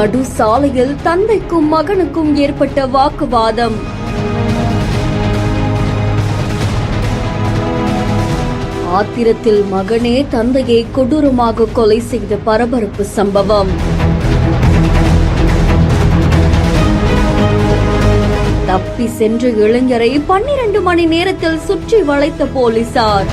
நடு சாலையில் தந்தைக்கும் மகனுக்கும் ஏற்பட்ட வாக்குவாதம். ஆத்திரத்தில் மகனே தந்தையை கொடூரமாக கொலை செய்த பரபரப்பு சம்பவம். தப்பி சென்ற இளைஞரை 12 மணி நேரத்தில் சுற்றி வளைத்த போலீசார்.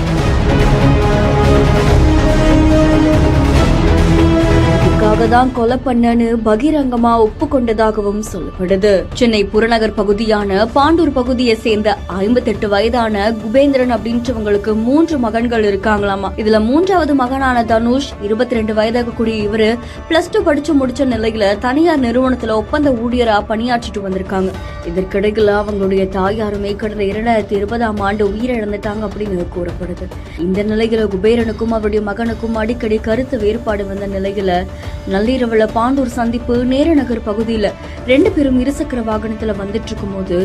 தான் கொலை பண்ணனு பகிரங்கமா ஒப்புக்கொண்டதாகவும் சொல்லப்படுது. சென்னை புறநகர் பகுதியான பாண்டூர் பகுதியை சேர்ந்த 58 வயதான குபேந்திரன் அப்படின்றவங்களுக்கு 3 மகன்கள் இருக்காங்களாமா. இதுல 3வது மகனான தனுஷ் 22 வயதாக கூடிய இவரு +2 படிச்சு முடிச்ச நிலையில தனியார் நிறுவனத்துல ஒப்பந்த ஊழியரா பணியாற்றிட்டு வந்திருக்காங்க. இதற்கிடையில அவங்களுடைய தாயாருமே கடந்த 2020ஆம் ஆண்டு உயிரிழந்துட்டாங்க அப்படின்னு கூறப்படுது. இந்த நிலையில குபேரனுக்கும் அவருடைய மகனுக்கும் அடிக்கடி கருத்து வேறுபாடு வந்த நிலையில நள்ளிரவுல பாண்டூர் சந்திப்பு நேரநகர் பகுதியில 2 பேரும் இருசக்கர வாகனத்துல வந்துட்டு இருக்கும் போது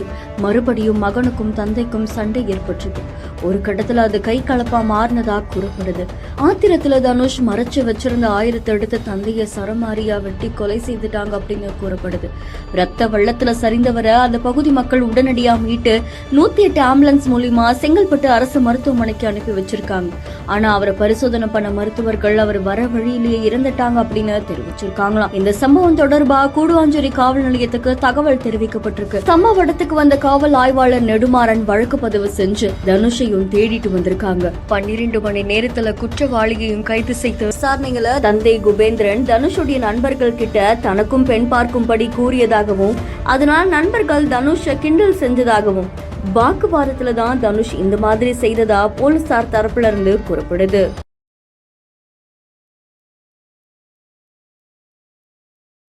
மறுபடியும் மகனுக்கும் தந்தைக்கும் சண்டை ஏற்பட்டது. ஒரு கட்டத்துல அது கை கலப்பா மாறினதா கூறப்படுது. ஆத்திரத்துல தனுஷ் மறைச்சு வச்சிருந்த ஆயுதத்தை எடுத்து தந்தைய சரமாரியா வெட்டி கொலை செய்துட்டாங்க அப்படின்னு கூறப்படுது. ரத்த வெள்ளத்துல சரிந்தவரை அந்த பகுதி மக்கள் உடனடியா மீட்டு 108 ஆம்புலன்ஸ் மூலியமா செங்கல்பட்டு அரசு மருத்துவமனைக்கு அனுப்பி வச்சிருக்காங்க. ஆனா அவரை பரிசோதனை பண்ண மருத்துவர்கள் அவர் வர வழியிலேயே இறந்துட்டாங்க அப்படின்னு தெரிவிச்சிருக்காங்களாம். இந்த சம்பவம் தொடர்பா கூடுவாஞ்சேரி காவல் நிலையத்துக்கு தகவல் தெரிவிக்கப்பட்டிருக்கு. சம்பவ இடத்துக்கு வந்த காவல் ஆய்வாளர் நெடுமாறன் வழக்கு பதிவு செஞ்சு தனுஷையும் தேடிட்டு வந்திருக்காங்க. 12 மணி நேரத்துல குற்றவாளியையும் கைது செய்து விசாரணைகளை தந்தை குபேந்திரன் தனுஷுடைய நண்பர்கள் கிட்ட தனக்கும் பெண் பார்க்கும்படி கூறியதாகவும் அதனால் நண்பர்கள் தனுஷை கிண்டல் செஞ்சதாகவும் வாக்குவாதத்துல தான் தனுஷ் இந்த மாதிரி செய்ததா போலீசார் தரப்புல இருந்து கூறப்படுது.